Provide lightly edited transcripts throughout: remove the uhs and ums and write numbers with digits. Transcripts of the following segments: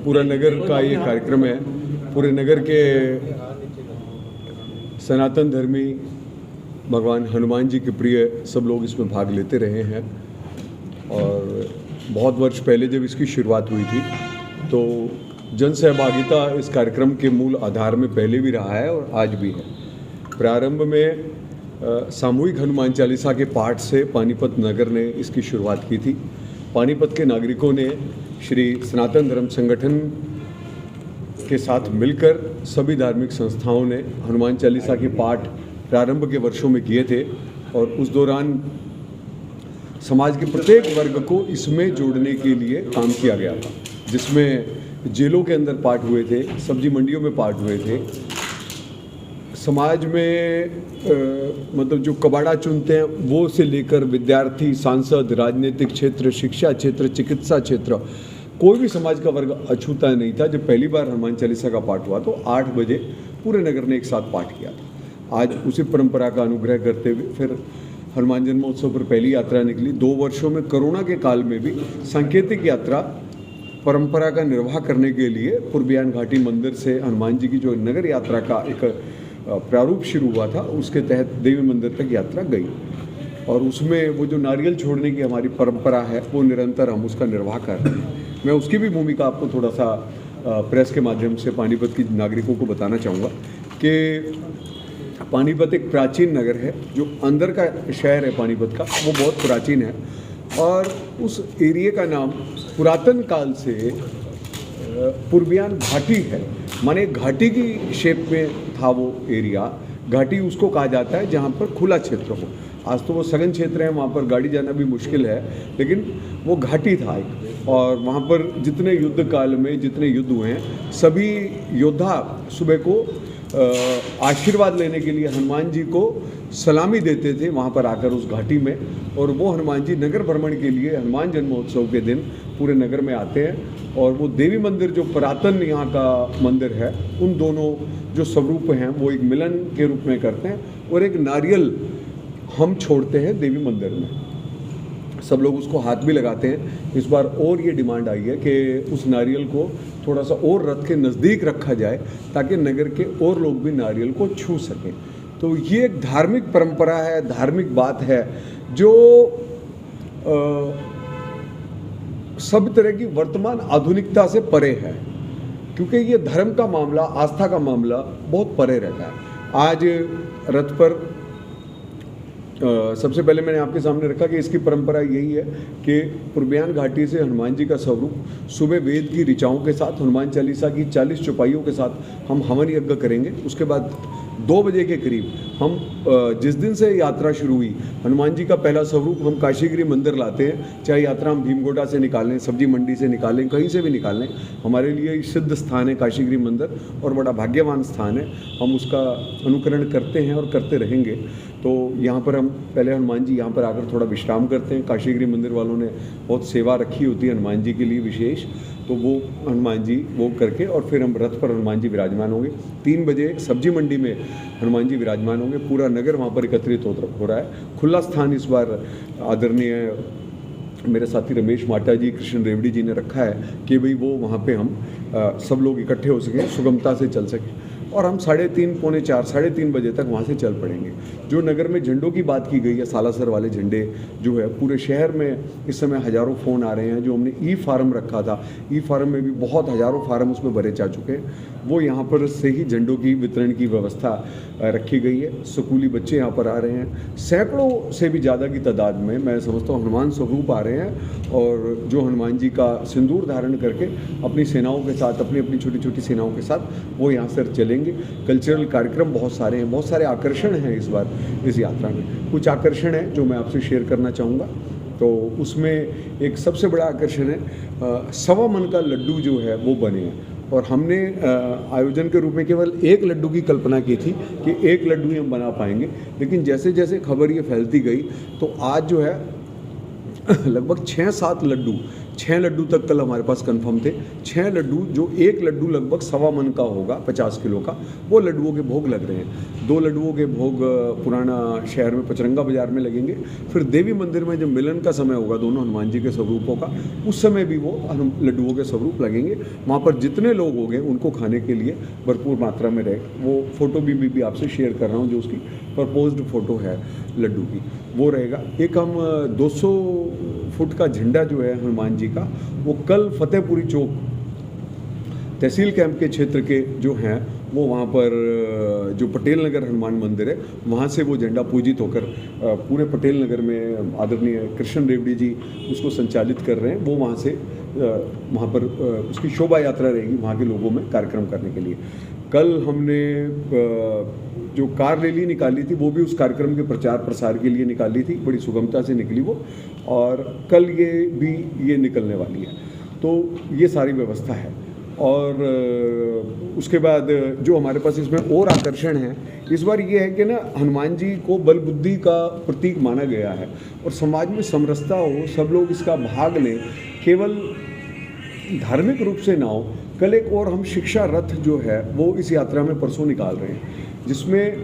पूरा नगर का ये कार्यक्रम है। पूरे नगर के सनातन धर्मी भगवान हनुमान जी के प्रिय सब लोग इसमें भाग लेते रहे हैं और बहुत वर्ष पहले जब इसकी शुरुआत हुई थी तो जन सहभागिता इस कार्यक्रम के मूल आधार में पहले भी रहा है और आज भी है। प्रारंभ में सामूहिक हनुमान चालीसा के पाठ से पानीपत नगर ने इसकी शुरुआत की थी। पानीपत के नागरिकों ने श्री सनातन धर्म संगठन के साथ मिलकर सभी धार्मिक संस्थाओं ने हनुमान चालीसा के पाठ प्रारंभ के वर्षों में किए थे और उस दौरान समाज के प्रत्येक वर्ग को इसमें जोड़ने के लिए काम किया गया था, जिसमें जेलों के अंदर पाठ हुए थे, सब्जी मंडियों में पाठ हुए थे, समाज में मतलब जो कबाड़ा चुनते हैं वो से लेकर विद्यार्थी, सांसद, राजनीतिक क्षेत्र, शिक्षा क्षेत्र, चिकित्सा क्षेत्र, कोई भी समाज का वर्ग अछूता नहीं था। जब पहली बार हनुमान चालीसा का पाठ हुआ तो 8 बजे पूरे नगर ने एक साथ पाठ किया था। आज उसी परंपरा का अनुग्रह करते हुए फिर हनुमान जन्मोत्सव पर पहली यात्रा निकली। 2 वर्षों में कोरोना के काल में भी सांकेतिक यात्रा परंपरा का निर्वाह करने के लिए पूर्बियान घाटी मंदिर से हनुमान जी की जो नगर यात्रा का एक प्रारूप शुरू हुआ था उसके तहत देवी मंदिर तक यात्रा गई और उसमें वो जो नारियल छोड़ने की हमारी परंपरा है वो निरंतर हम उसका निर्वाह कर रहे हैं। मैं उसकी भी भूमिका आपको थोड़ा सा प्रेस के माध्यम से पानीपत की नागरिकों को बताना चाहूँगा कि पानीपत एक प्राचीन नगर है। जो अंदर का शहर है पानीपत का वो बहुत प्राचीन है और उस एरिया का नाम पुरातन काल से पूर्बियान घाटी है, माने घाटी की शेप में था वो एरिया। घाटी उसको कहा जाता है जहाँ पर खुला क्षेत्र हो। आज तो वो सघन क्षेत्र है, वहाँ पर गाड़ी जाना भी मुश्किल है, लेकिन वो घाटी था एक। और वहाँ पर जितने युद्ध काल में जितने युद्ध हुए हैं सभी योद्धा सुबह को आशीर्वाद लेने के लिए हनुमान जी को सलामी देते थे वहाँ पर आकर उस घाटी में। और वो हनुमान जी नगर भ्रमण के लिए हनुमान जन्मोत्सव के दिन पूरे नगर में आते हैं और वो देवी मंदिर जो पुरातन यहाँ का मंदिर है उन दोनों जो स्वरूप हैं वो एक मिलन के रूप में करते हैं और एक नारियल हम छोड़ते हैं देवी मंदिर में। सब लोग उसको हाथ भी लगाते हैं। इस बार और ये डिमांड आई है कि उस नारियल को थोड़ा सा और रथ के नज़दीक रखा जाए ताकि नगर के और लोग भी नारियल को छू सकें। तो ये एक धार्मिक परंपरा है, धार्मिक बात है जो सब तरह की वर्तमान आधुनिकता से परे है, क्योंकि ये धर्म का मामला, आस्था का मामला बहुत परे रहता है। आज रथ पर सबसे पहले मैंने आपके सामने रखा कि इसकी परंपरा यही है कि पूर्बियान घाटी से हनुमान जी का स्वरूप सुबह वेद की ऋचाओं के साथ, हनुमान चालीसा की 40 चौपाइयों के साथ हम हवन यज्ञ करेंगे। उसके बाद 2 बजे के करीब हम जिस दिन से यात्रा शुरू हुई हनुमान जी का पहला स्वरूप हम काशीगिरी मंदिर लाते हैं। चाहे यात्रा हम भीमगोटा से निकालें, सब्जी मंडी से निकालें, कहीं से भी निकालें, हमारे लिए सिद्ध स्थान है काशीगिरी मंदिर और बड़ा भाग्यवान स्थान है। हम उसका अनुकरण करते हैं और करते रहेंगे। तो यहाँ पर हम पहले हनुमान जी यहाँ पर आकर थोड़ा विश्राम करते हैं। काशीगिरी मंदिर वालों ने बहुत सेवा रखी होती है हनुमान जी के लिए विशेष, तो वो हनुमान जी वो करके और फिर हम रथ पर हनुमान जी विराजमान होंगे। 3 बजे सब्जी मंडी में हनुमान जी विराजमान होंगे। पूरा नगर वहाँ पर एकत्रित हो रहा है। खुला स्थान इस बार आदरणीय मेरे साथी रमेश माटा जी, कृष्ण रेवड़ी जी ने रखा है कि भाई वो वहाँ पे हम सब लोग इकट्ठे हो सकें, सुगमता से चल सकें और हम 3:30, पौने 4, 3:30 बजे तक वहाँ से चल पड़ेंगे। जो नगर में झंडों की बात की गई है, सालासर वाले झंडे जो है पूरे शहर में इस समय हज़ारों फ़ोन आ रहे हैं। जो हमने ई फार्म रखा था, ई फार्म में भी बहुत हज़ारों फार्म उसमें भरे जा चुके हैं। वो यहाँ पर से ही झंडों की वितरण की व्यवस्था रखी गई है। स्कूली बच्चे यहाँ पर आ रहे हैं, सैकड़ों से भी ज़्यादा की तादाद में मैं समझता हूँ हनुमान स्वरूप आ रहे हैं और जो हनुमान जी का सिंदूर धारण करके अपनी सेनाओं के साथ, अपनी अपनी छोटी छोटी सेनाओं के साथ वो यहाँ से चलेंगे। कल्चरल कार्यक्रम बहुत सारे हैं, बहुत सारे आकर्षण हैं इस बार इस यात्रा में। कुछ आकर्षण हैं जो मैं आपसे शेयर करना चाहूँगा। तो उसमें एक सबसे बड़ा आकर्षण है 1.25 मन का लड्डू जो है वो बने हैं और हमने आयोजन के रूप में केवल 1 लड्डू की कल्पना की थी कि 1 लड्डू ही हम बना पाएंगे, लेकिन जैसे जैसे खबर ये फैलती गई तो आज जो है लगभग 6-7 लड्डू 6 लड्डू तक कल हमारे पास कंफर्म थे। 6 लड्डू, जो एक लड्डू लगभग 1.25 मन का होगा, 50 किलो का, वो लड्डुओं के भोग लग रहे हैं। 2 लड्डुओं के भोग पुराना शहर में पचरंगा बाजार में लगेंगे। फिर देवी मंदिर में जब मिलन का समय होगा दोनों हनुमान जी के स्वरूपों का, उस समय भी वो लड्डुओं के स्वरूप लगेंगे। वहाँ पर जितने लोग होंगे उनको खाने के लिए भरपूर मात्रा में रहे। वो फ़ोटो भी आपसे शेयर कर रहा हूँ, जो उसकी प्रपोज्ड फ़ोटो है लड्डू की, वो रहेगा। एक हम 200 फुट का झंडा जो है हनुमान जी का, वो कल फतेहपुरी चौक तहसील कैंप के क्षेत्र के जो हैं, वो वहाँ पर जो पटेल नगर हनुमान मंदिर है, वहाँ से वो झंडा पूजित होकर पूरे पटेल नगर में आदरणीय कृष्ण रेवड़ी जी उसको संचालित कर रहे हैं। वो वहाँ से वहाँ पर उसकी शोभा यात्रा रहेगी वहाँ के लोगों में कार्यक्रम करने के लिए। कल हमने जो कार रैली निकाली थी, वो भी उस कार्यक्रम के प्रचार प्रसार के लिए निकाली थी, बड़ी सुगमता से निकली वो, और कल ये निकलने वाली है। तो ये सारी व्यवस्था है। और उसके बाद जो हमारे पास इसमें और आकर्षण है इस बार ये है कि ना, हनुमान जी को बल बुद्धि का प्रतीक माना गया है और समाज में समरसता हो, सब लोग इसका भाग लें, केवल धार्मिक रूप से ना हो। कल एक और हम शिक्षा रथ जो है वो इस यात्रा में परसों निकाल रहे हैं, जिसमें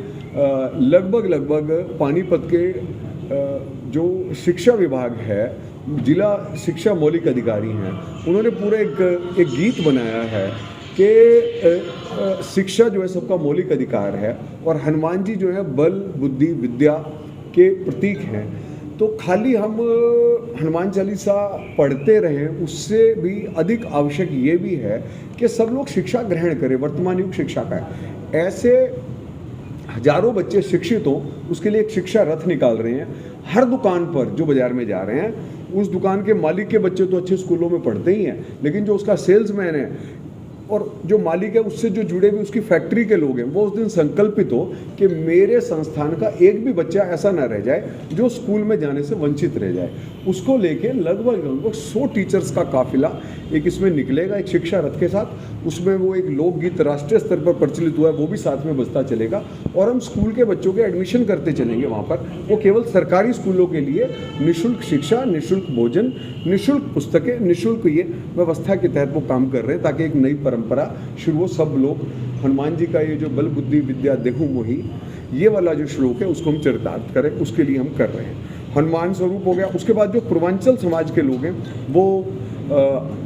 लगभग पानीपत के जो शिक्षा विभाग है, जिला शिक्षा मौलिक अधिकारी हैं, उन्होंने पूरा एक गीत बनाया है कि शिक्षा जो है सबका मौलिक अधिकार है और हनुमान जी जो है बल बुद्धि विद्या के प्रतीक हैं। तो खाली हम हनुमान चालीसा पढ़ते रहें, उससे भी अधिक आवश्यक ये भी है कि सब लोग शिक्षा ग्रहण करें। वर्तमान युग शिक्षा का है, ऐसे हजारों बच्चे शिक्षित हों, उसके लिए एक शिक्षा रथ निकाल रहे हैं। हर दुकान पर जो बाज़ार में जा रहे हैं, उस दुकान के मालिक के बच्चे तो अच्छे स्कूलों में पढ़ते ही हैं, लेकिन जो उसका सेल्समैन है और जो मालिक है, उससे जो जुड़े हुए उसकी फैक्ट्री के लोग हैं, वो उस दिन संकल्पित हो कि मेरे संस्थान का एक भी बच्चा ऐसा ना रह जाए जो स्कूल में जाने से वंचित रह जाए। उसको लेके लगभग 100 टीचर्स का काफिला एक इसमें निकलेगा, एक शिक्षा रथ के साथ। उसमें वो एक लोकगीत राष्ट्रीय स्तर पर प्रचलित हुआ है, वो भी साथ में बजता चलेगा और हम स्कूल के बच्चों के एडमिशन करते चलेंगे वहाँ पर। वो केवल सरकारी स्कूलों के लिए निःशुल्क शिक्षा, निःशुल्क भोजन, निःशुल्क पुस्तकें, निःशुल्क ये व्यवस्था के तहत वो काम कर रहे हैं, ताकि एक नई परंपरा शुरू हो। सब लोग हनुमान जी का ये जो बल बुद्धि विद्या देहु मोहि, ये वाला जो श्लोक है उसको हम चरितार्थ करें, उसके लिए हम कर रहे हैं। हनुमान स्वरूप हो गया। उसके बाद जो पूर्वांचल समाज के लोग हैं, वो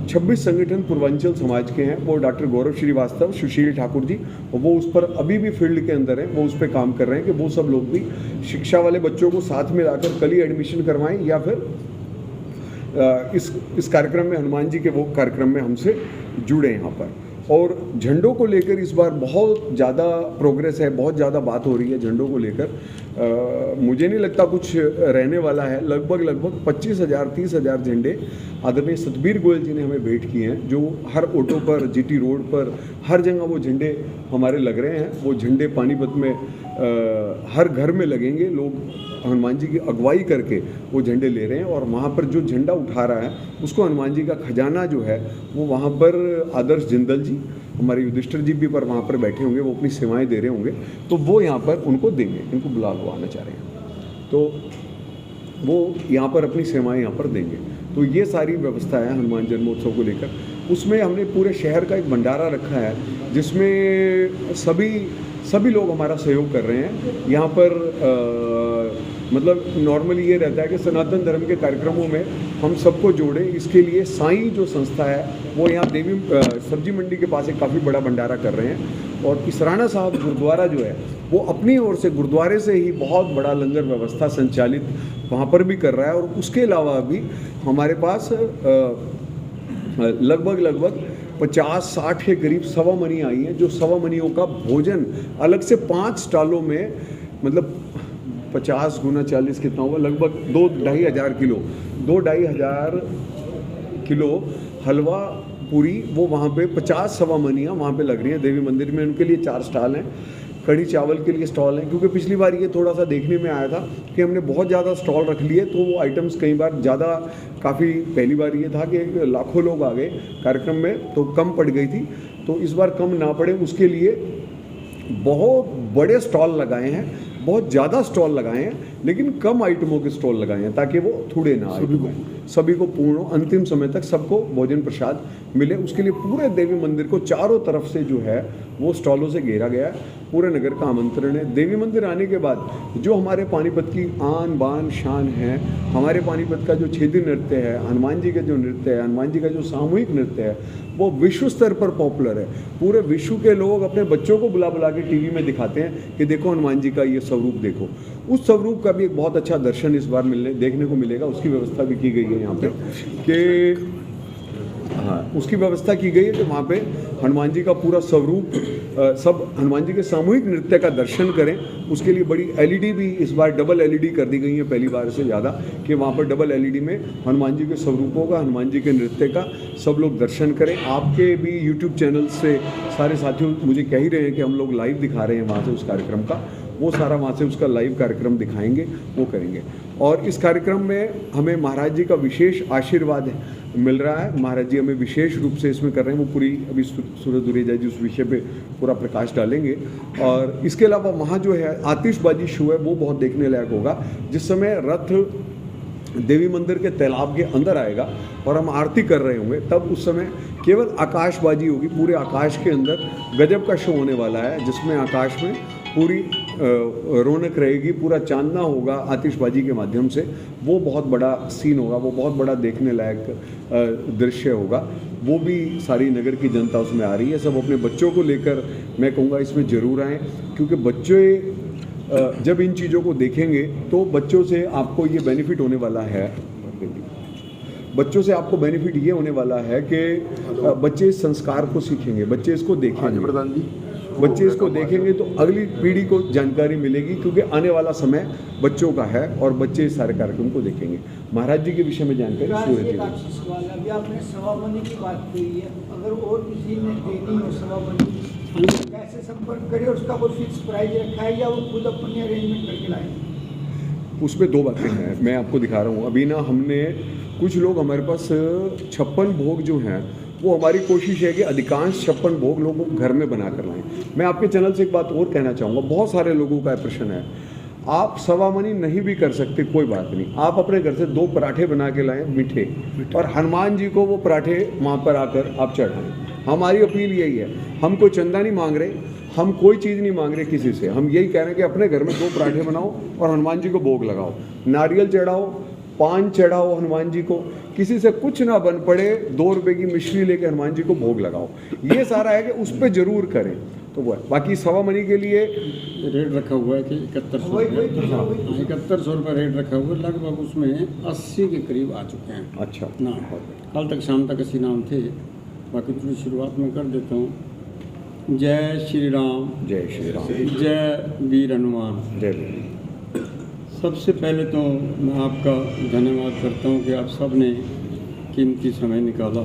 26 संगठन पूर्वांचल समाज के हैं, वो डॉक्टर गौरव श्रीवास्तव, सुशील ठाकुर जी, वो उस पर अभी भी फील्ड के अंदर हैं, वो उस पर काम कर रहे हैं कि वो सब लोग भी शिक्षा वाले बच्चों को साथ में लाकर कल ही एडमिशन करवाएं या फिर इस कार्यक्रम में, हनुमान जी के वो कार्यक्रम में हमसे जुड़े यहाँ पर। और झंडों को लेकर इस बार बहुत ज़्यादा प्रोग्रेस है, बहुत ज़्यादा बात हो रही है झंडों को लेकर। मुझे नहीं लगता कुछ रहने वाला है। लगभग 25,000 30,000 झंडे आदरणीय सतबीर गोयल जी ने हमें भेंट किए हैं, जो हर ऑटो पर, जीटी रोड पर, हर जगह वो झंडे हमारे लग रहे हैं। वो झंडे पानीपत में हर घर में लगेंगे। लोग हनुमान जी की अगुवाई करके वो झंडे ले रहे हैं और वहाँ पर जो झंडा उठा रहा है उसको हनुमान जी का खजाना जो है वो वहाँ पर आदर्श जिंदल जी, हमारे युधिष्ठिर जी भी पर वहाँ पर बैठे होंगे, वो अपनी सेवाएं दे रहे होंगे, तो वो यहाँ पर उनको देंगे। इनको बुला लो, आना चाह रहे हैं तो वो यहाँ पर अपनी सेवाएं यहाँ पर देंगे। तो ये सारी व्यवस्था है हनुमान जन्मोत्सव को लेकर। उसमें हमने पूरे शहर का एक भंडारा रखा है, जिसमें सभी लोग हमारा सहयोग कर रहे हैं। यहाँ पर मतलब नॉर्मली ये रहता है कि सनातन धर्म के कार्यक्रमों में हम सबको जोड़ें। इसके लिए साईं जो संस्था है वो यहाँ देवी सब्जी मंडी के पास एक काफ़ी बड़ा भंडारा कर रहे हैं। और इसराना साहब गुरुद्वारा जो है वो अपनी ओर से गुरुद्वारे से ही बहुत बड़ा लंगर व्यवस्था संचालित वहाँ पर भी कर रहा है। और उसके अलावा भी हमारे पास लगभग 50-60 के करीब सवा मनी आई हैं, जो सवा मनियों का भोजन अलग से 5 स्टॉलों में, मतलब 50 गुना 40 कितना होगा, लगभग 2-2.5 हज़ार किलो 2-2.5 हज़ार किलो हलवा पूरी, वो वहाँ पे 50 सवा मनियाँ वहाँ पे लग रही हैं देवी मंदिर में। उनके लिए 4 स्टॉल हैं, कढ़ी चावल के लिए स्टॉल हैं, क्योंकि पिछली बार ये थोड़ा सा देखने में आया था कि हमने बहुत ज़्यादा स्टॉल रख लिए, तो वो आइटम्स कई बार ज़्यादा, काफ़ी पहली बार ये था कि लाखों लोग आ गए कार्यक्रम में, तो कम पड़ गई थी। तो इस बार कम ना पड़े उसके लिए बहुत बड़े स्टॉल लगाए हैं, बहुत ज़्यादा स्टॉल लगाए हैं, लेकिन कम आइटमों के स्टॉल लगाए हैं ताकि वो थोड़े ना आए, सभी को पूर्ण अंतिम समय तक सबको भोजन प्रसाद मिले। उसके लिए पूरे देवी मंदिर को चारों तरफ से जो है वो स्टॉलों से घेरा गया है। पूरे नगर का आमंत्रण है। देवी मंदिर आने के बाद जो हमारे पानीपत की आन बान शान है, हमारे पानीपत का जो क्षेत्रीय नृत्य है, हनुमान जी का जो नृत्य है, हनुमान जी का जो सामूहिक नृत्य है, वो विश्व स्तर पर पॉपुलर है। पूरे विश्व के लोग अपने बच्चों को बुला बुला के टीवी में दिखाते हैं कि देखो हनुमान जी का ये स्वरूप देखो। उस स्वरूप का भी एक बहुत अच्छा दर्शन इस बार देखने को मिलेगा। उसकी व्यवस्था भी की गई है यहाँ पे कि हाँ, उसकी व्यवस्था की गई है कि वहाँ पे हनुमान जी का पूरा स्वरूप सब हनुमान जी के सामूहिक नृत्य का दर्शन करें। उसके लिए बड़ी एलईडी भी इस बार डबल एलईडी कर दी गई है पहली बार से ज़्यादा, कि वहाँ पर डबल एलईडी में हनुमान जी के स्वरूपों का, हनुमान जी के नृत्य का सब लोग दर्शन करें। आपके भी यूट्यूब चैनल से सारे साथियों मुझे कह ही रहे हैं कि हम लोग लाइव दिखा रहे हैं वहाँ से उस कार्यक्रम का, वो सारा वहाँ से उसका लाइव कार्यक्रम दिखाएंगे, वो करेंगे। और इस कार्यक्रम में हमें महाराज जी का विशेष आशीर्वाद मिल रहा है। महाराज जी हमें विशेष रूप से इसमें कर रहे हैं। वो पूरी अभी सूरज दुरेजा जी उस विषय पे पूरा प्रकाश डालेंगे। और इसके अलावा वहाँ जो है आतिशबाजी शो है वो बहुत देखने लायक होगा। जिस समय रथ देवी मंदिर के तालाब के अंदर आएगा और हम आरती कर रहे होंगे, तब उस समय केवल आकाशबाजी होगी। पूरे आकाश के अंदर गजब का शो होने वाला है, जिसमें आकाश में पूरी रौनक रहेगी, पूरा चांदना होगा आतिशबाजी के माध्यम से। वो बहुत बड़ा सीन होगा, वो बहुत बड़ा देखने लायक दृश्य होगा। वो भी सारी नगर की जनता उसमें आ रही है। सब अपने बच्चों को लेकर मैं कहूँगा इसमें ज़रूर आएँ, क्योंकि बच्चे जब इन चीज़ों को देखेंगे तो बच्चों से आपको ये बेनिफिट होने वाला है। बच्चों से आपको बेनिफिट ये होने वाला है कि बच्चे इस संस्कार को सीखेंगे, बच्चे इसको देखेंगे। प्रधान जी, बच्चे इसको देखेंगे तो अगली पीढ़ी को जानकारी मिलेगी, क्योंकि आने वाला समय बच्चों का है और बच्चे इस सारे कार्यक्रम को देखेंगे। महाराज जी के विषय में जानकारी सूरज जी। अभी आपने सवामनी की बात की है, अगर और किसी ने देनी हो सवामनी कैसे संपर्क करे, उसका कोई फिक्स प्राइस रखा है या वो खुद अपनी अरेंजमेंट करके लाए? उसमें दो बातें हैं, मैं आपको दिखा रहा हूँ। अभी ना हमने कुछ लोग हमारे पास 56 भोग जो हैं, वो हमारी कोशिश है कि अधिकांश 56 भोग लोगों को घर में बना कर लाएं। मैं आपके चैनल से एक बात और कहना चाहूँगा, बहुत सारे लोगों का प्रश्न है, आप सवामनी नहीं भी कर सकते, कोई बात नहीं, आप अपने घर से 2 पराठे बना के लाएं मीठे, और हनुमान जी को वो पराठे वहाँ पर आकर आप चढ़ाएं। हमारी अपील यही है, हम कोई चंदा नहीं मांग रहे, हम कोई चीज़ नहीं मांग रहे किसी से। हम यही कह रहे हैं कि अपने घर में 2 पराठे बनाओ और हनुमान जी को भोग लगाओ, नारियल चढ़ाओ, पान चढ़ाओ हनुमान जी को, किसी से कुछ ना बन पड़े, 2 रुपए की मिश्री लेके हनुमान जी को भोग लगाओ। ये सारा है कि उस पर जरूर करें, तो वो है। बाकी सवामनी के लिए रेट रखा हुआ है कि 7100 रुपये रेट रखा हुआ है। लगभग उसमें 80 के करीब आ चुके हैं। अच्छा ना कल तक शाम तक 80 नाम थे। बाकी थोड़ी शुरुआत में कर देता हूँ। जय श्री राम, जय श्री राम, जय वीर हनुमान, जय वीर। सबसे पहले तो मैं आपका धन्यवाद करता हूँ कि आप सब ने कीमती समय निकाला।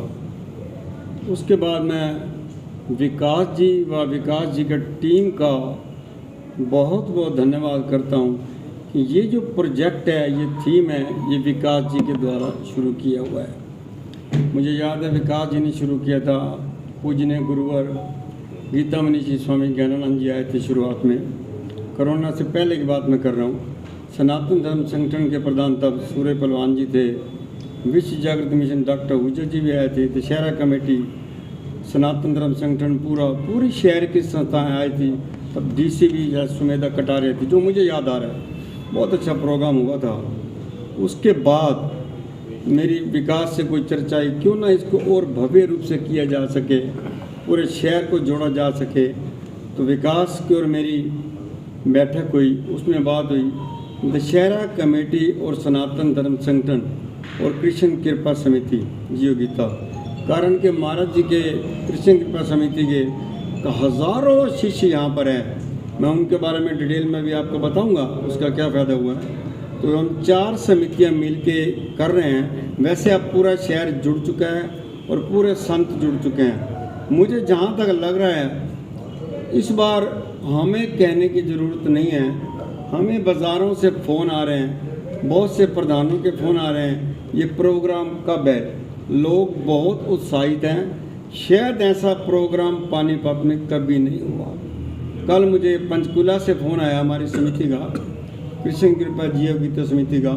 उसके बाद मैं विकास जी व विकास जी का टीम का बहुत बहुत धन्यवाद करता हूँ कि ये जो प्रोजेक्ट है, ये थीम है, ये विकास जी के द्वारा शुरू किया हुआ है। मुझे याद है विकास जी ने शुरू किया था, पूजनीय गुरुवर गीता मनी जी स्वामी ज्ञानानंद जी आए थे शुरुआत में। कोरोना से पहले की बात मैं कर रहा हूँ। सनातन धर्म संगठन के प्रधान तब सूर्य पहलवान जी थे। विश्व जागृत मिशन डॉक्टर हुजर जी भी आए थे। दशहरा कमेटी, सनातन धर्म संगठन, पूरी शहर की संस्थाएं आई थी। तब डीसी भी सुमेधा कटारिया थी, जो मुझे याद आ रहा है। बहुत अच्छा प्रोग्राम हुआ था। उसके बाद मेरी विकास से कोई चर्चा आई, क्यों ना इसको और भव्य रूप से किया जा सके, पूरे शहर को जोड़ा जा सके। तो विकास की और मेरी बैठक हुई, उसमें बात हुई दशहरा कमेटी और सनातन धर्म संगठन और कृष्ण कृपा समिति जियो गीता। कारण के महाराज जी के कृष्ण कृपा समिति के हज़ारों शिष्य यहाँ पर हैं। मैं उनके बारे में डिटेल में भी आपको बताऊंगा उसका क्या फ़ायदा हुआ है। तो हम 4 समितियाँ मिलके कर रहे हैं। वैसे अब पूरा शहर जुड़ चुका है और पूरे संत जुड़ चुके हैं। मुझे जहाँ तक लग रहा है इस बार हमें कहने की ज़रूरत नहीं है। हमें बाज़ारों से फ़ोन आ रहे हैं, बहुत से प्रधानों के फ़ोन आ रहे हैं, ये प्रोग्राम कब है। लोग बहुत उत्साहित हैं। शायद ऐसा प्रोग्राम पानीपत में कभी नहीं हुआ। कल मुझे पंचकुला से फ़ोन आया हमारी समिति का कृष्ण कृपा जीव गीता समिति का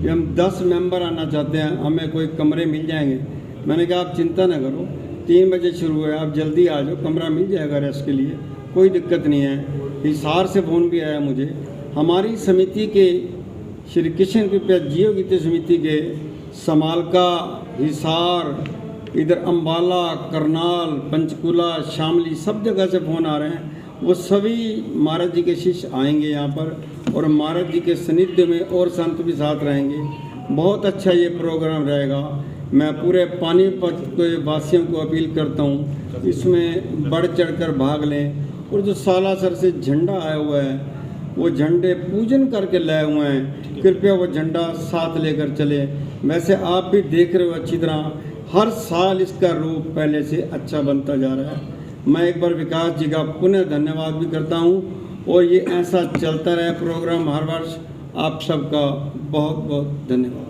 कि हम 10 मेंबर आना चाहते हैं, हमें कोई कमरे मिल जाएंगे। मैंने कहा आप चिंता ना करो, 3 बजे शुरू है, आप जल्दी आ जाओ, कमरा मिल जाएगा रेस्ट के लिए, कोई दिक्कत नहीं है। हिसार से फ़ोन भी आया मुझे, हमारी समिति के श्री कृष्ण कृपा जीव गीता समिति के समालका, हिसार, इधर अम्बाला, करनाल, पंचकुला, शामली, सब जगह से फ़ोन आ रहे हैं। वो सभी महाराज जी के शिष्य आएंगे यहाँ पर और महाराज जी के सानिध्य में और संत भी साथ रहेंगे। बहुत अच्छा ये प्रोग्राम रहेगा। मैं पूरे पानीपत के वासियों को अपील करता हूँ इसमें बढ़ चढ़कर भाग लें। और जो सालासर से झंडा आया हुआ है वो झंडे पूजन करके लाए हुए हैं, कृपया वो झंडा साथ लेकर चले। वैसे आप भी देख रहे हो अच्छी तरह, हर साल इसका रूप पहले से अच्छा बनता जा रहा है। मैं एक बार विकास जी का पुनः धन्यवाद भी करता हूँ और ये ऐसा चलता रहे प्रोग्राम हर वर्ष। आप सबका बहुत बहुत धन्यवाद।